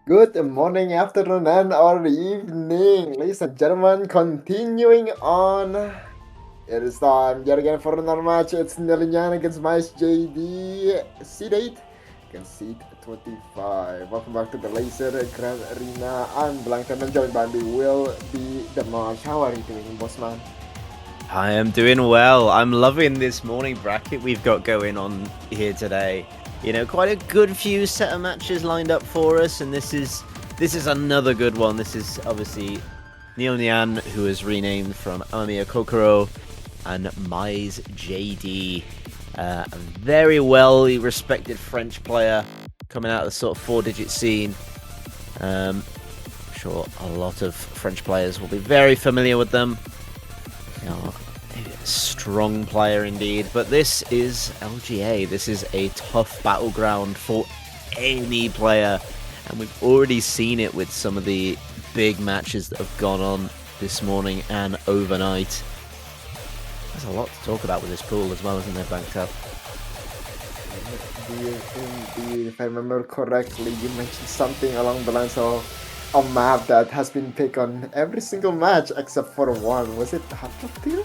Good morning, afternoon, and or evening, ladies and gentlemen. Continuing on, it is time yet again for another match. It's NeliNyan against MyzeJD. Seed 8 against Seed 25. Welcome back to the Lazer Grand Arena. I'm Blankton and joined by me will be the Marsh. How are you doing, boss man? I am doing well. I'm loving this morning bracket we've got going on here today. You know, quite a good few set of matches lined up for us, and this is another good one. This is obviously NeliNyan, who is renamed from Amamiya Kokoro, and MyzeJD, a very well respected French player coming out of the sort of 4-digit scene. I'm sure a lot of French players will be very familiar with them. Strong player indeed, but this is LGA. This is a tough battleground for any player, and we've already seen it with some of the big matches that have gone on this morning and overnight. There's a lot to talk about with this pool as well, isn't there, Bangtail? Indeed, if I remember correctly, you mentioned something along the lines of a map that has been picked on every single match except for one. Was it Hard Rock 2?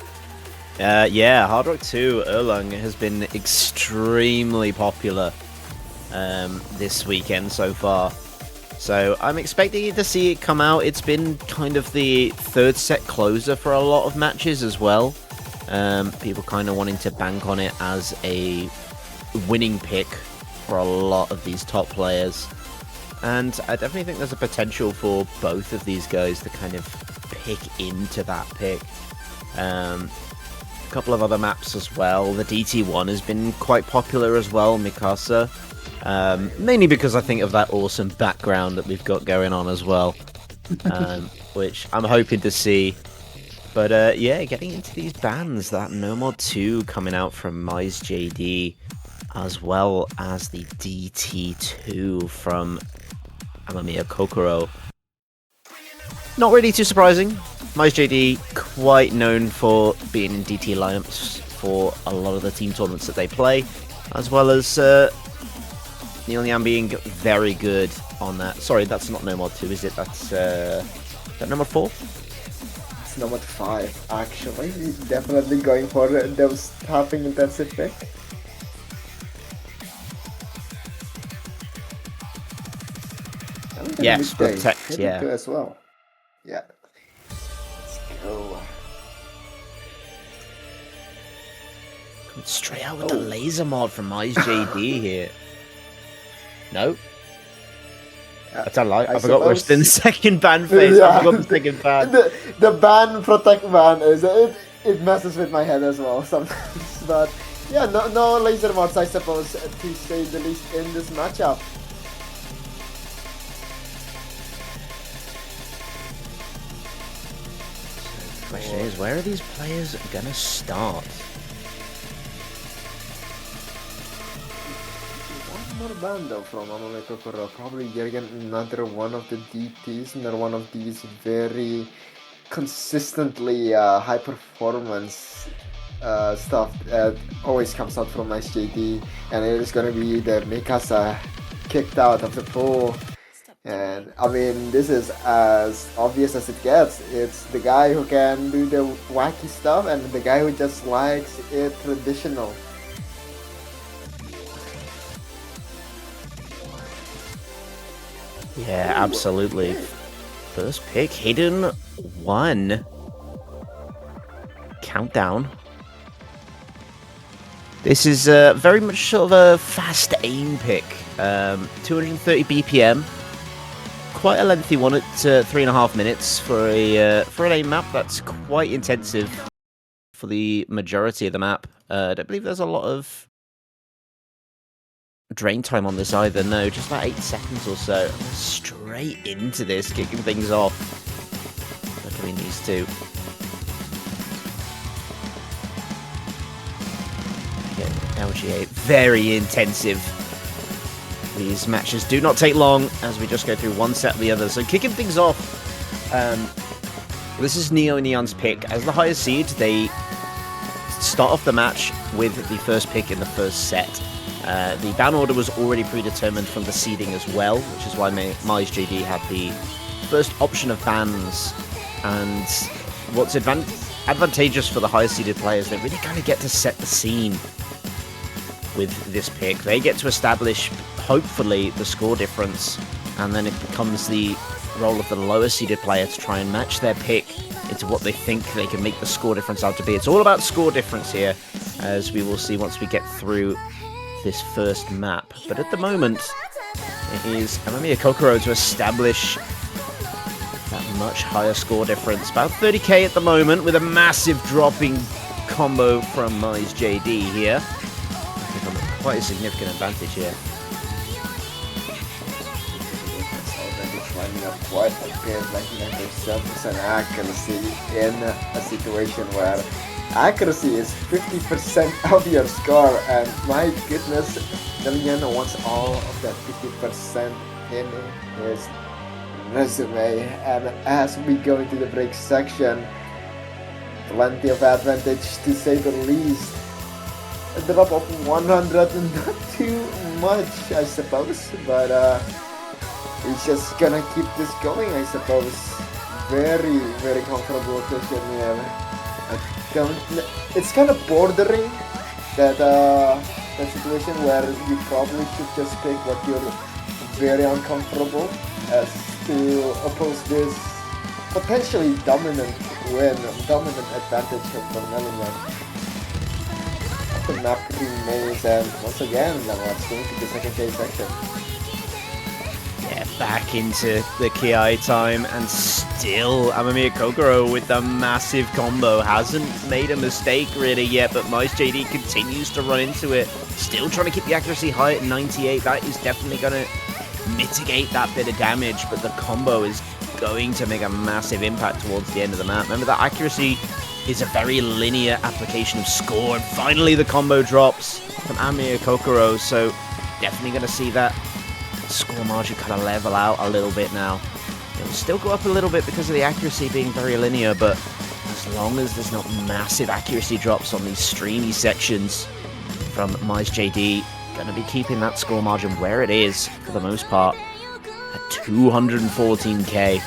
Yeah, Hard Rock 2 Erlang has been extremely popular this weekend so far. So I'm expecting to see it come out. It's been kind of the third set closer for a lot of matches as well. People kind of wanting to bank on it as a winning pick for a lot of these top players. And I definitely think there's a potential for both of these guys to kind of pick into that pick. Couple of other maps as well. The DT1 has been quite popular as well, Mikasa. Mainly because I think of that awesome background that we've got going on as well, which I'm hoping to see. But yeah, getting into these bans, that No Mod 2 coming out from MyzeJD, as well as the DT2 from Amamiya Kokoro. Not really too surprising. MyzeJD quite known for being in DT lineups for a lot of the team tournaments that they play, as well as NeliNyan being very good on that. Sorry, that's not No Mod 2, is it? That's is that No Mod 4? It's No Mod 5, actually. Definitely going for those tapping intensive pick. Yes, protect, yeah. As well. Yeah. Let's go. Coming straight out with the laser mod from MyzeJD here. No. That's a lie. I forgot we're still in the second ban phase. Yeah. I forgot the second ban. The ban protect ban is it messes with my head as well sometimes. But yeah, no laser mods I suppose to say the least in this matchup. The question is, where are these players gonna start? One more ban though from Amamiya Kokoro. Probably yet again another one of the DTs, another one of these very consistently high performance stuff that always comes out from MyzeJD, and it is gonna be the Mikasa kicked out of the pool. And I mean, this is as obvious as it gets. It's the guy who can do the wacky stuff and the guy who just likes it traditional. Yeah, absolutely. Okay. First pick, hidden 1. Countdown. This is very much sort of a fast aim pick. 230 BPM. Quite a lengthy one at 3.5 minutes for an aim map. That's quite intensive for the majority of the map. I don't believe there's a lot of drain time on this either. No, just about 8 seconds or so. Straight into this, kicking things off. Between these two. Again, LGA, very intensive. These matches do not take long as we just go through one set or the other. So kicking things off, this is NeliNyan's pick. As the highest seed, they start off the match with the first pick in the first set. The ban order was already predetermined from the seeding as well, which is why MyzeJD had the first option of bans. And what's advantageous for the higher seeded players, they really kind of get to set the scene with this pick. They get to establish, hopefully, the score difference, and then it becomes the role of the lower seeded player to try and match their pick into what they think they can make the score difference out to be. It's all about score difference here, as we will see once we get through this first map. But at the moment, it is Amamiya Kokoro to establish that much higher score difference. About 30k at the moment, with a massive dropping combo from MyzeJD here. Quite a significant advantage here. Lining up quite a bit, like 97% accuracy in a situation where accuracy is 50% of your score, and my goodness, NeliNyan wants all of that 50% in his resume. And as we go into the break section, plenty of advantage to say the least. A drop of 100, not too much, I suppose, but he's just gonna keep this going, I suppose. Very, very comfortable position here. It's kind of bordering that situation where you probably should just pick what you're very uncomfortable as to oppose this potentially dominant advantage from NeliNyan. The map remains, and once again, let's go into the second phase section. Yeah, back into the Ki time, and still Amamiya Kokoro with the massive combo. Hasn't made a mistake really yet, but MyzeJD continues to run into it. Still trying to keep the accuracy high at 98. That is definitely going to mitigate that bit of damage, but the combo is going to make a massive impact towards the end of the map. Remember, that accuracy is a very linear application of score, and finally the combo drops from Amamiya Kokoro, so definitely going to see that score margin kind of level out a little bit now. It'll still go up a little bit because of the accuracy being very linear, but as long as there's not massive accuracy drops on these streamy sections from MyzeJD, going to be keeping that score margin where it is for the most part at 214k.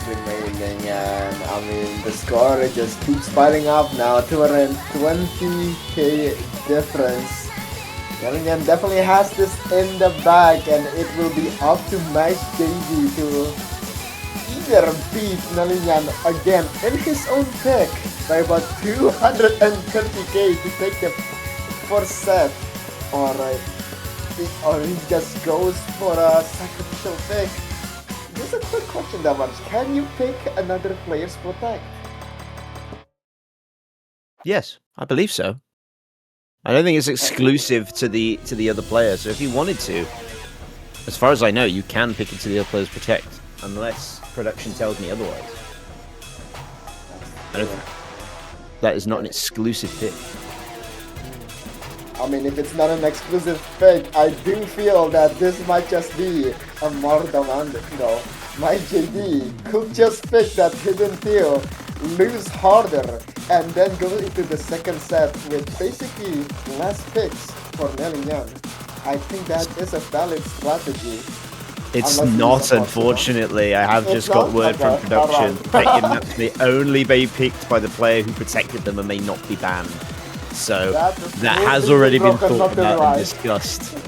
Remaining, and I mean the score just keeps piling up now. 220k difference. NeliNyan definitely has this in the bag, and it will be up to MyzeJD to either beat NeliNyan again in his own pick by about 230k to take the first set, or he just goes for a sacrificial pick. Just a quick question, Damage. Can you pick another player's protect? Yes, I believe so. I don't think it's exclusive to the other player, so if you wanted to, as far as I know, you can pick it to the other player's protect, unless production tells me otherwise. I don't think that is not an exclusive pick. I mean, if it's not an exclusive pick, I do feel that this might just be a more demand. MyzeJD could just pick that hidden tail, lose harder, and then go into the second set with basically less picks for NeliNyan. I think that is a valid strategy. It's not, unfortunately. I have just got word from production that your maps may only be picked by the player who protected them and may not be banned. So that has already been thought about and discussed.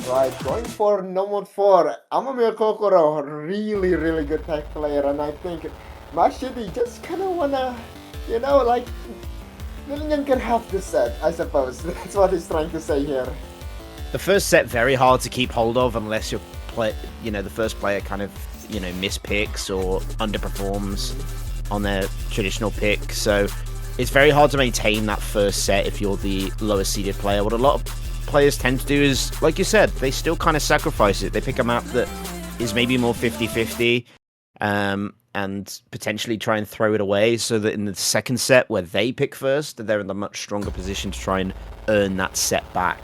Right, going for number 4, Amamiya Kokoro, really, really good tech player, and I think MyzeJD just kind of wanna, NeliNyan can have this set, I suppose. That's what he's trying to say here. The first set very hard to keep hold of unless the first player kind of, mispicks or underperforms on their traditional pick. So it's very hard to maintain that first set if you're the lower seeded player. What a lot of players tend to do is, like you said, they still kind of sacrifice it. They pick a map that is maybe more 50-50 and potentially try and throw it away so that in the second set where they pick first, they're in a much stronger position to try and earn that set back.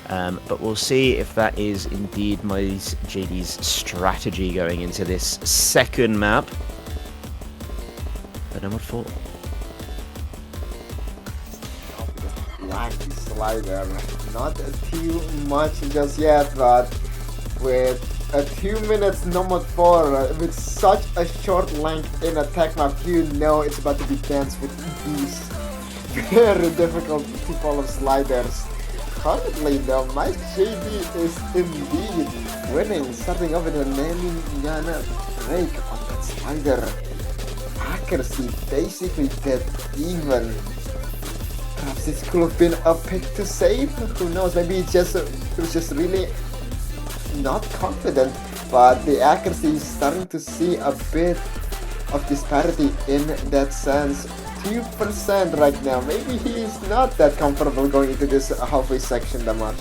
But we'll see if that is indeed MyzeJD's strategy going into this second map. number 4. Wacky slider. Not too much just yet, but with a 2 minutes number 4, with such a short length in attack map, you know it's about to be dense with these very difficult to follow sliders. Currently though, MyzeJD is indeed winning, starting off with a NeliNyan break on that slider. Accuracy basically dead even. Perhaps this could have been a pick to save, who knows, maybe it was just really not confident, but the accuracy is starting to see a bit of disparity in that sense. 2% right now. Maybe he is not that comfortable going into this halfway section that much.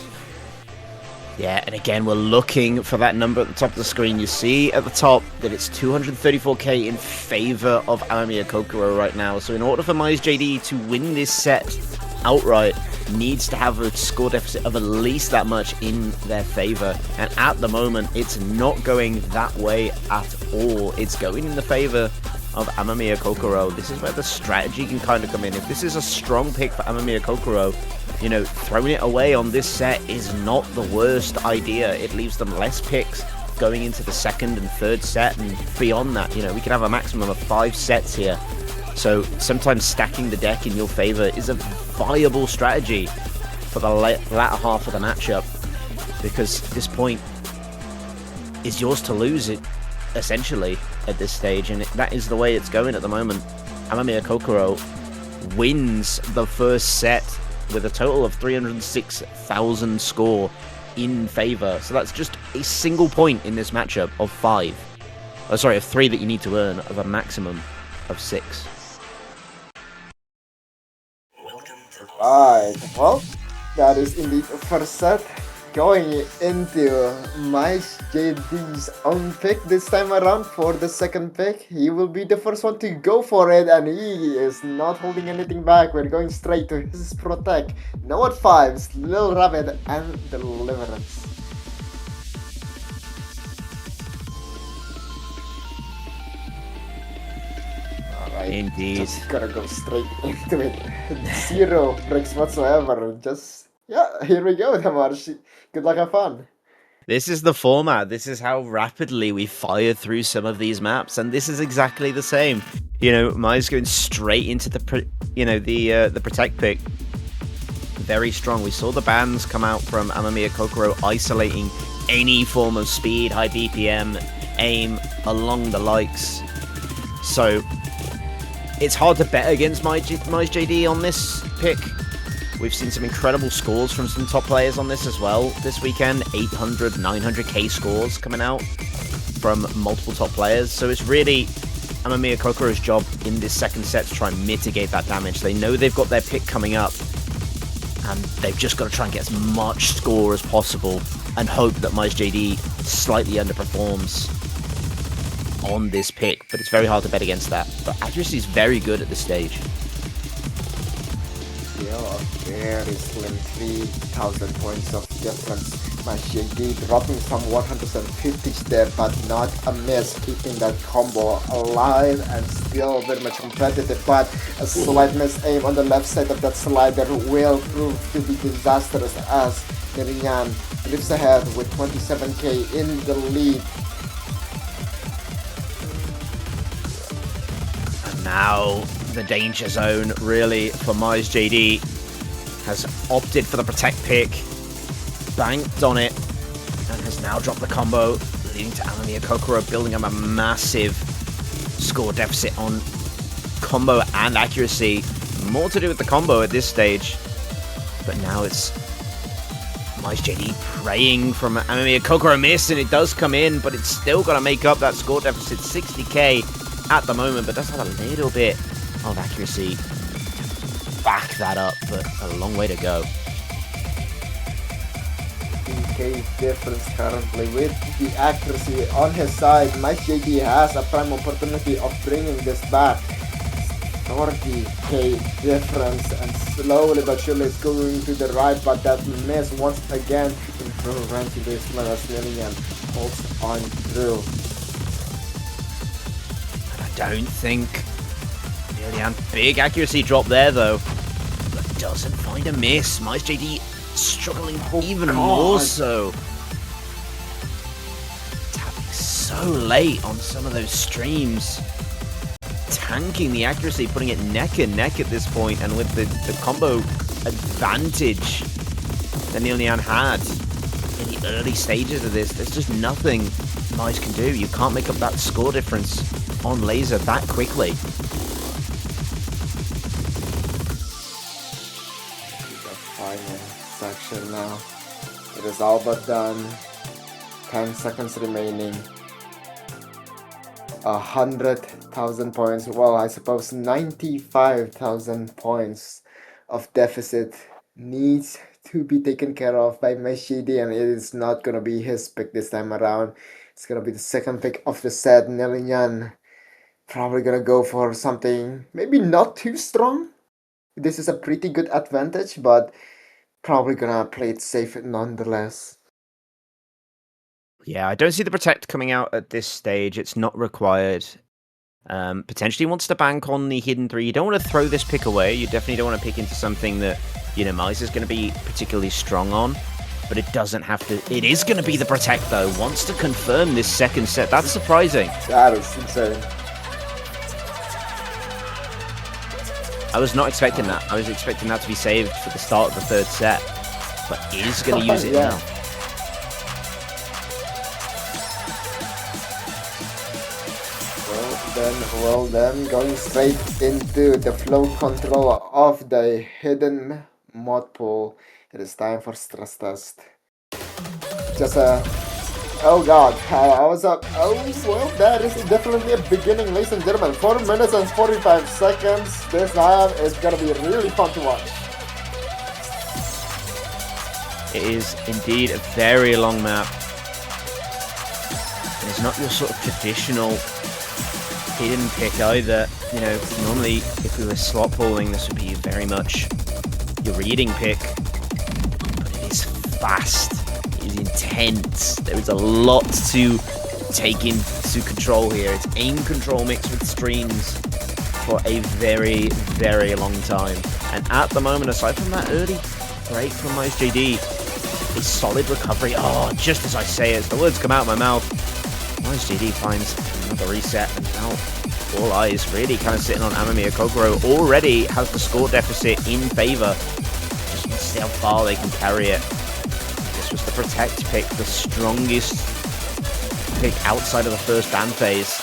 Yeah, and again, we're looking for that number at the top of the screen. You see at the top that it's 234k in favor of Amamiya Kokoro right now. So in order for MyzeJD to win this set outright, needs to have a score deficit of at least that much in their favor. And at the moment, it's not going that way at all. It's going in the favor of Amamiya Kokoro. This is where the strategy can kind of come in. If this is a strong pick for Amamiya Kokoro, you know, throwing it away on this set is not the worst idea. It leaves them less picks going into the second and third set, and beyond that, you know, we can have a maximum of 5 sets here. So sometimes stacking the deck in your favor is a viable strategy for the latter half of the matchup, because this point is yours to lose it essentially at this stage, and that is the way it's going at the moment. Amamiya Kokoro wins the first set with a total of 306,000 score in favor. So that's just a single point in this matchup of 5. Oh, sorry, of 3 that you need to earn of a maximum of 6. Right, well, that is indeed a first set. Going into MyzeJD's own pick this time around for the second pick. He will be the first one to go for it, and he is not holding anything back. We're going straight to his protect. Now at 5, Lil Rabbit and Deliverance. Alright, Indeed. just gotta go straight into it. 0 breaks whatsoever. Just, yeah, here we go, Damarsh. Good luck, have fun. This is the format. This is how rapidly we fire through some of these maps, and this is exactly the same. You know, Myze going straight into the protect pick. Very strong. We saw the bans come out from Amamiya Kokoro isolating any form of speed, high BPM, aim, along the likes. So it's hard to bet against MyzeJD on this pick. We've seen some incredible scores from some top players on this as well this weekend. 800, 900k scores coming out from multiple top players. So it's really Amamiya Kokoro's job in this second set to try and mitigate that damage. They know they've got their pick coming up, and they've just got to try and get as much score as possible and hope that MyzeJD slightly underperforms on this pick. But it's very hard to bet against that. But accuracy is very good at this stage. Yeah, very slim 3,000 points of difference. MyzeJD dropping some 150s there, but not a miss, keeping that combo alive and still very much competitive. But a slight miss aim on the left side of that slider will prove to be disastrous, as NeliNyan drifts ahead with 27k in the lead. And now the danger zone really for MyzeJD has opted for the protect pick, banked on it, and has now dropped the combo, leading to Amamiya Kokoro building up a massive score deficit on combo and accuracy. More to do with the combo at this stage, but now it's MyzeJD praying from Amamiya Kokoro miss, and it does come in, but it's still got to make up that score deficit. 60k at the moment, but does have a little bit of accuracy to back that up, but a long way to go. 3k difference currently with the accuracy on his side. MyzeJD has a prime opportunity of bringing this back. 40k difference, and slowly but surely it's going to the right, but that miss once again in front ran to this one as NeliNyan holds on through. I don't think NeliNyan, big accuracy drop there though, but doesn't find a miss. MyzeJD struggling even more so. Tapping so late on some of those streams. Tanking the accuracy, putting it neck and neck at this point, and with the combo advantage that NeliNyan had in the early stages of this, there's just nothing Myze can do. You can't make up that score difference on Lazer that quickly. The final section now. It is all but done. 10 seconds remaining. 100,000 points. Well, I suppose 95,000 points of deficit needs to be taken care of by MyzeJD, and it is not gonna be his pick this time around. It's gonna be the second pick of the set. NeliNyan probably gonna go for something maybe not too strong. This is a pretty good advantage, but probably gonna play it safe nonetheless. Yeah, I don't see the protect coming out at this stage. It's not required. Potentially wants to bank on the hidden 3. You don't want to throw this pick away. You definitely don't want to pick into something that, you know, Myze is going to be particularly strong on. But it doesn't have to. It is going to be the protect, though. Wants to confirm this second set. That's surprising. That is insane. I was not expecting that. I was expecting that to be saved for the start of the third set. But is going to use it now. Well then, going straight into the flow control of the hidden mod pool. It is time for stress test. Just oh god, I was up. Oh well, that is definitely a beginning, ladies and gentlemen. 4 minutes and 45 seconds. This time is gonna be really fun to watch. It is indeed a very long map. And it's not your sort of traditional hidden pick either. You know, normally if we were slot pulling, this would be very much your reading pick, but it is fast, it is intense. There is a lot to take into control here. It's aim control mixed with streams for a very, very long time. And at the moment, aside from that early break from MyzeJD, a solid recovery. Oh, just as I say it, as the words come out of my mouth, MyzeJD finds another reset, and now all eyes really kind of sitting on Amamiya Kokoro. Already has the score deficit in favor. Just want to see how far they can carry it. This was the protect pick, the strongest pick outside of the first ban phase.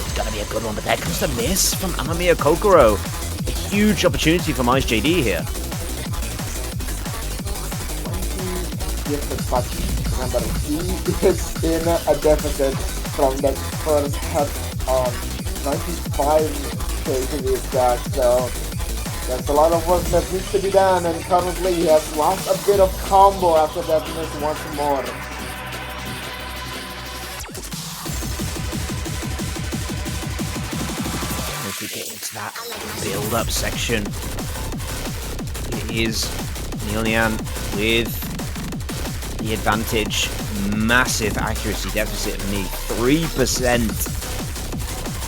It's gonna be a good one, but there comes the miss from Amamiya Kokoro. A huge opportunity for MyzeJD here. Remember, he is in a deficit from that first head on 95k to be exact, so there's a lot of work that needs to be done, and currently he has lost a bit of combo after that miss once more. As we get into that build-up section, it is NeliNyan with the advantage. Massive accuracy deficit of me, 3%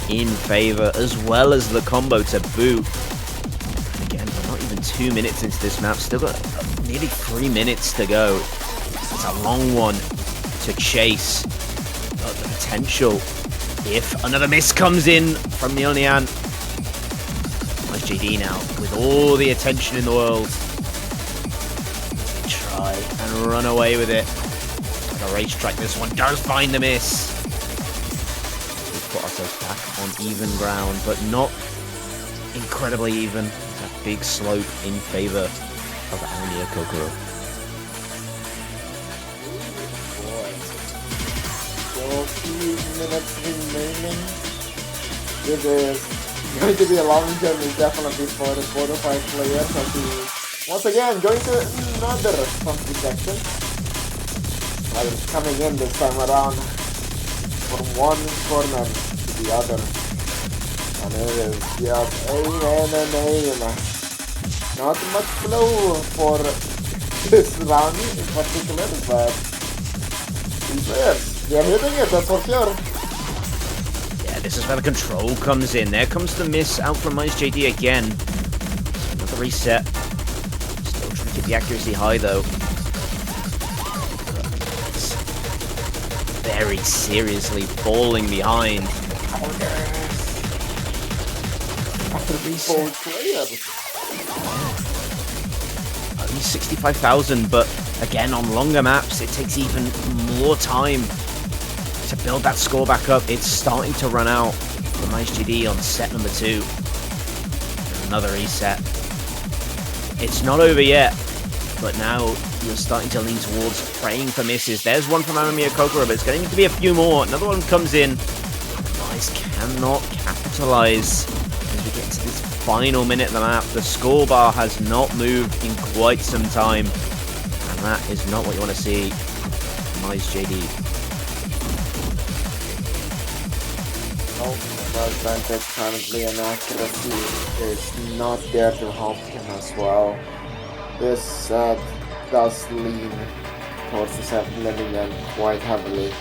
in favor, as well as the combo to boot. And again, we're not even 2 minutes into this map, still got nearly 3 minutes to go. It's a long one to chase, but the potential, if another miss comes in from NeliNyan, MyzeJD now with all the attention in the world, try and run away with it. Like a racetrack, this one does find the miss. We've put ourselves back on even ground, but not incredibly even. It's a big slope in favor of Amamiya Kokoro. Still 2 minutes remaining. This is going to be a long journey, definitely, for the 4 to 5 players. Once again, going to another funky section. But it's coming in this time around from one corner to the other. And it is just aim and aim. Not much flow for this round in particular, but these players, they're hitting it, that's for sure. Yeah, this is where the control comes in. There comes the miss out from MyzeJD again. Another reset. Still trying to keep the accuracy high though. It's very seriously falling behind. After the reset. Only 65,000, but again on longer maps it takes even more time to build that score back up. It's starting to run out for MyzeJD on set number 2. Another reset. It's not over yet, but now you're starting to lean towards praying for misses. There's one from MyzeJD, but it's going to need to be a few more. Another one comes in. Myze cannot capitalize as we get to this final minute of the map. The score bar has not moved in quite some time, and that is not what you want to see from MyzeJD. Advantage currently, and accuracy is not there to help him as well. This set does lean towards the set NeliNyan quite heavily,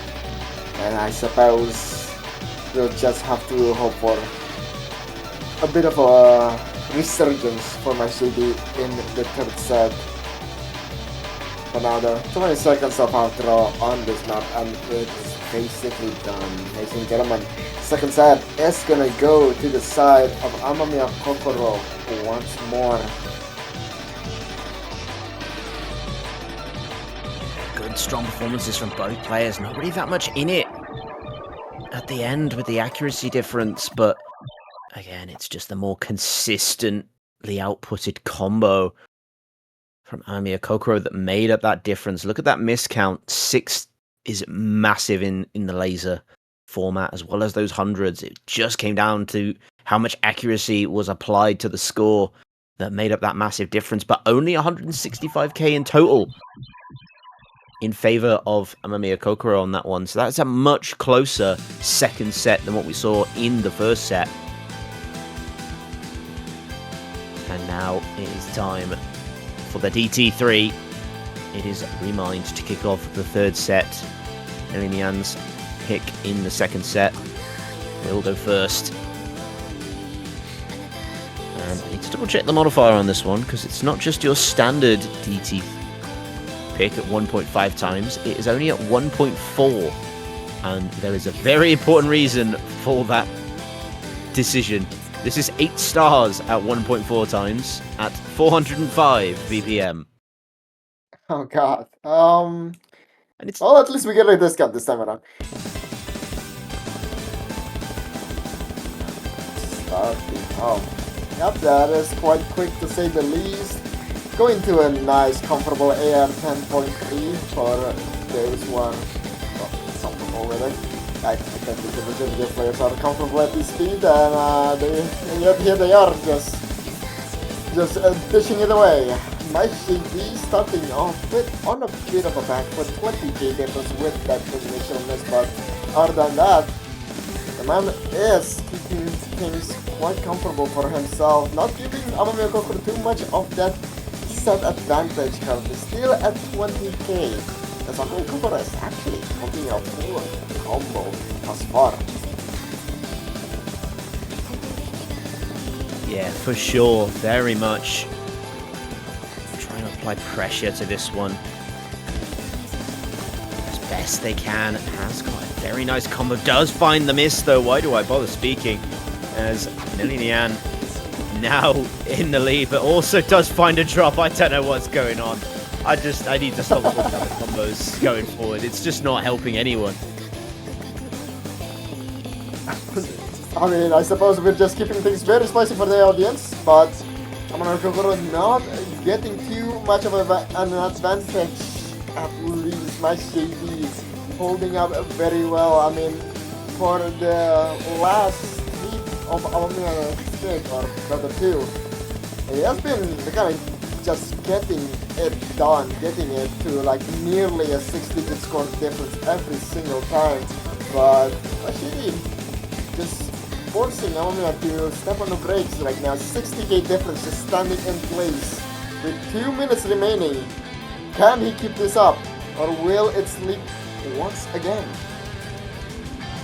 and I suppose we'll just have to hope for a bit of a resurgence for MyzeJD in the third set. For now, the 20 seconds of outro on this map, and it's basically done. Ladies and gentlemen, second set is gonna go to the side of MyzeJD once more. Good, strong performances from both players. Not really that much in it at the end with the accuracy difference, but again, it's just the more consistently outputted combo from MyzeJD that made up that difference. Look at that miscount. 6 is massive in the Lazer format, as well as those hundreds. It just came down to how much accuracy was applied to the score that made up that massive difference, but only 165k in total in favor of MyzeJD on that one. So that's a much closer second set than what we saw in the first set. And now it is time for the DT3. It is Remind to kick off the third set. NeliNyan's pick in the second set. We'll go first. And I need to double check the modifier on this one, because it's not just your standard DT pick at 1.5 times, it is only at 1.4. And there is a very important reason for that decision. This is 8 stars at 1.4 times at 405 BPM. Oh god. And it's Well, at least we get a discount this time around. Starting. Oh. Yep, that is quite quick to say the least. Going to a nice, comfortable AR 10.3 for those one comfortable with it. I think the majority of players are comfortable at this speed, and yet here they are, just dishing it away. MyzeJD starting off on a bit of a back foot, 20k difference with that initial miss, but other than that, the man is keeping things quite comfortable for himself, not giving MyzeJD too much of that set advantage currently, still at 20k. As MyzeJD is actually holding a full combo thus far. Yeah, for sure, very much trying to apply pressure to this one as best they can. Has got a very nice combo, does find the miss though. Why do I bother speaking, as NeliNyan now in the lead, but also does find a drop. I don't know what's going on. I need to stop talking about the combos going forward. It's just not helping anyone. I mean, I suppose we're just keeping things very spicy for the audience, but MyzeJD not getting too much of an advantage. At least MyzeJD holding up very well. I mean, for the last week of our pick, or rather 2, he has been kind of just getting it done, getting it to like nearly a 6-digit score difference every single time. But MyzeJD just forcing NeliNyan to step on the brakes right now. 60k difference just standing in place with 2 minutes remaining. Can he keep this up, or will it slip once again?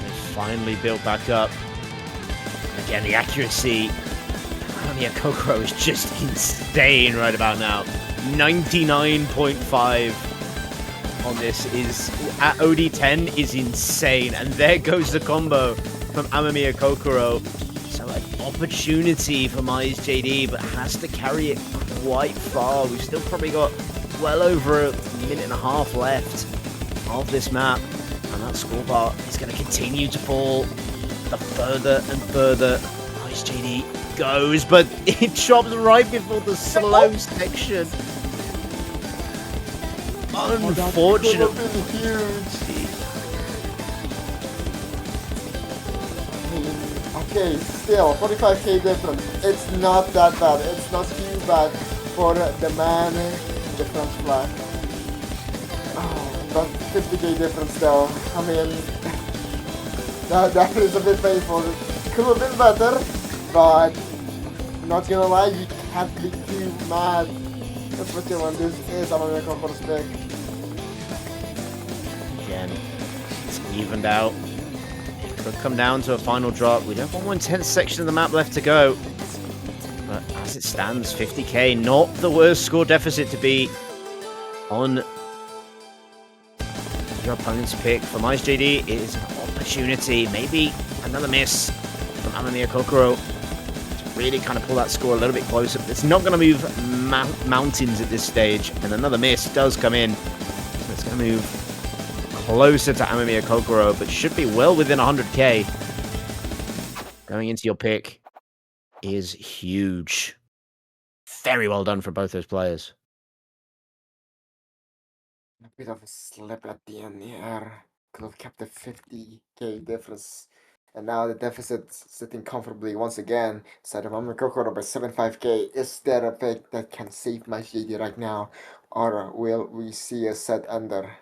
They finally built back up. Again, the accuracy on the Kokoro is just insane right about now. 99.5 on this is at OD10 is insane, and there goes the combo from Amamiya Kokoro. So an opportunity for MyzeJD, but has to carry it quite far. We've still probably got well over a minute and a half left of this map, and that scorebar is going to continue to fall the further and further MyzeJD goes, but it chops right before the slow section. Unfortunate. Okay, still 45k difference. It's not that bad. It's not too bad for the man in the French flag. Oh, but 50k difference though. I mean, that is a bit painful. Could have been better, but not gonna lie, you can't be too mad. Especially when this is Amamiya Kokoro's pick. Again, it's evened out. It could come down to a final drop. We don't have 1/10 section of the map left to go. But as it stands, 50k, not the worst score deficit to be on your opponent's pick. For MyzeJD, it is an opportunity. Maybe another miss from Amamiya Kokoro to really kind of pull that score a little bit closer. But it's not going to move mountains at this stage. And another miss does come in. So it's going to move closer to Amamiya Kokoro, but should be well within 100k. Going into your pick is huge. Very well done for both those players. A bit of a slip at the end here. Could have kept the 50k difference. And now the deficit sitting comfortably once again. Side of Amamiya Kokoro by 75k. Is there a pick that can save MyzeJD right now? Or will we see a set under?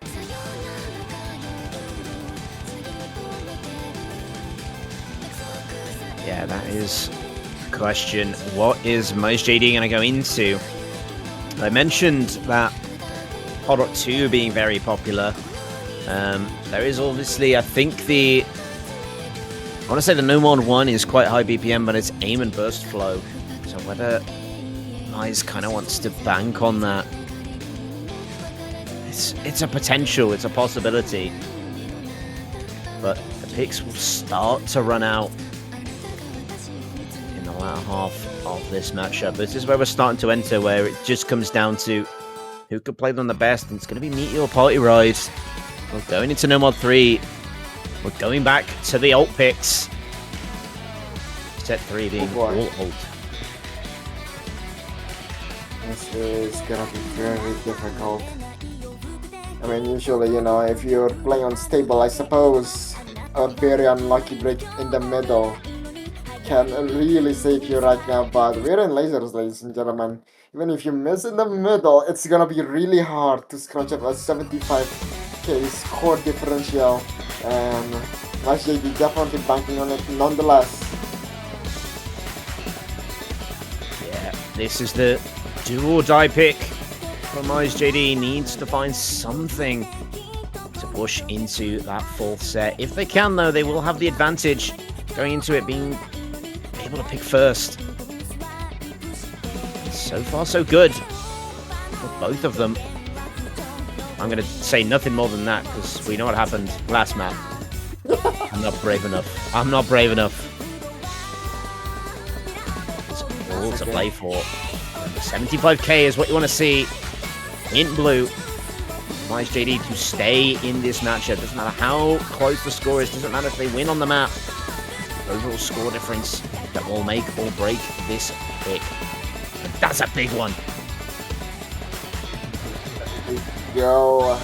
Yeah, that is the question. What is MyzeJD going to go into? I mentioned that Hot 2 being very popular. There is obviously, I think I want to say the No Mod 1 is quite high BPM, but it's aim and burst flow. So whether Myze kind of wants to bank on that, it's a potential, it's a possibility. But the picks will start to run out in the latter half of this matchup. This is where we're starting to enter, where it just comes down to who could play them the best, and it's going to be Meteor Party Ride. We're going into No Mod 3. We're going back to the alt picks. Set 3 being all alt. This is gonna be very difficult. I mean, usually, you know, if you're playing on stable, I suppose a very unlucky break in the middle can really save you right now, but we're in lasers, ladies and gentlemen. Even if you miss in the middle, it's gonna be really hard to scratch up a 75k score differential, and MyzeJD definitely banking on it nonetheless. Yeah, this is the do or die pick for MyzeJD. Needs to find something to push into that fourth set. If they can, though, they will have the advantage going into it, being able to pick first. So far, so good for both of them. I'm going to say nothing more than that, because we know what happened last map. I'm not brave enough. I'm not brave enough. It's all to play for. 75k is what you want to see in blue. MyzeJD to stay in this matchup. Doesn't matter how close the score is. Doesn't matter if they win on the map. Overall score difference that will make or break this pick. And that's a big one. Yo,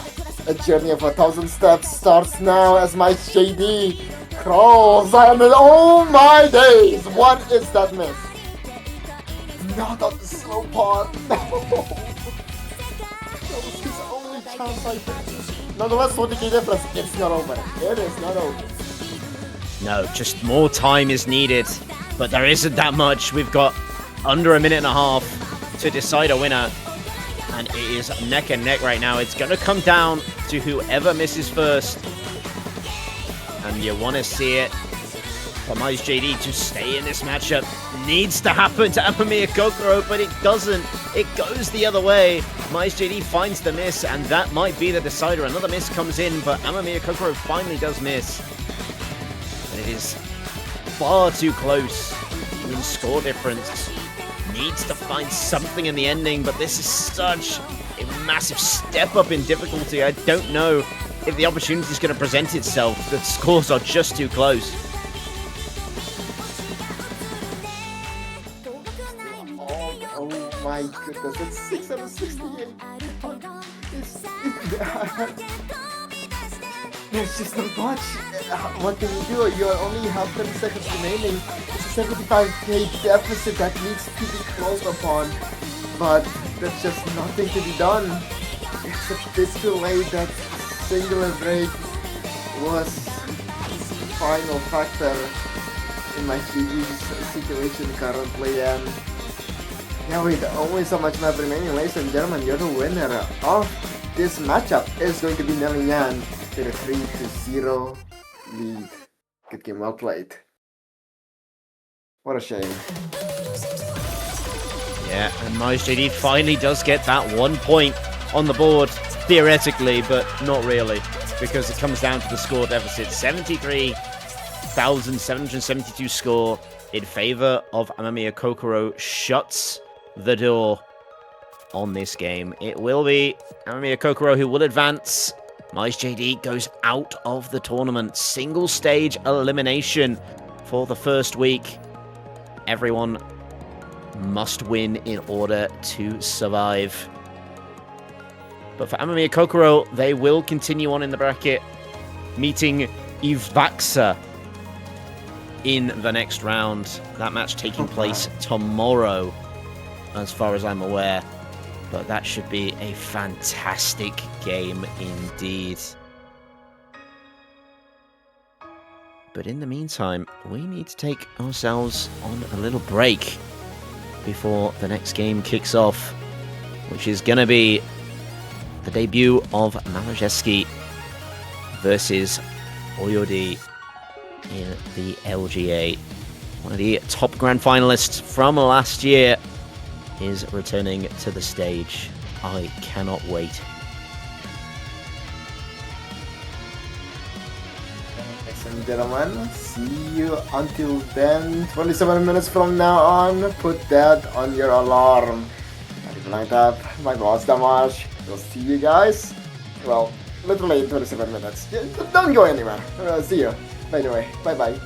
a journey of 1,000 steps starts now as MyzeJD crawls, and oh my days, what is that miss? Not on the slow part. That was his only chance, I think. Nonetheless, 20k difference. It's not over. It is not over. No, just more time is needed, but there isn't that much. We've got under a minute and a half to decide a winner, and it is neck and neck right now. It's going to come down to whoever misses first, and you want to see it for MyzeJD to stay in this matchup. Needs to happen to Amamiya Kokoro, but it doesn't. It goes the other way. MyzeJD finds the miss, and that might be the decider. Another miss comes in, but Amamiya Kokoro finally does miss. And it is far too close in score difference. Needs to find something in the ending, but this is such a massive step up in difficulty. I don't know if the opportunity is going to present itself. The scores are just too close. Oh my goodness, that's 6 out of 68. There's just not much. What can you do? You only have 30 seconds remaining. It's a 75k deficit that needs to be closed upon. But there's just nothing to be done. It's a bit too late. That singular break was the final factor in my GG's situation currently. And yeah, with only so much map remaining, ladies and gentlemen, you're the winner of this matchup is going to be NeliNyan with a 3-0 lead. Good game, well played. What a shame. Yeah, and MyzeJD finally does get that 1 point on the board, theoretically, but not really, because it comes down to the score deficit. 73,772 score in favor of Amamiya Kokoro shuts the door on this game. It will be Amamiya Kokoro who will advance. MyzeJD goes out of the tournament. Single stage elimination for the first week. Everyone must win in order to survive. But for Amamiya Kokoro, they will continue on in the bracket, meeting Ivaxa in the next round. That match taking place tomorrow, as far as I'm aware. But that should be a fantastic game indeed. But in the meantime, we need to take ourselves on a little break before the next game kicks off, which is going to be the debut of MyzeJD versus Oyodi in the LGA. One of the top grand finalists from last year is returning to the stage. I cannot wait. Ladies and gentlemen, see you until then. 27 minutes from now on, put that on your alarm. And like that, my boss Damash. We'll see you guys. Well, literally in 27 minutes. Don't go anywhere. See you. By the way, bye bye.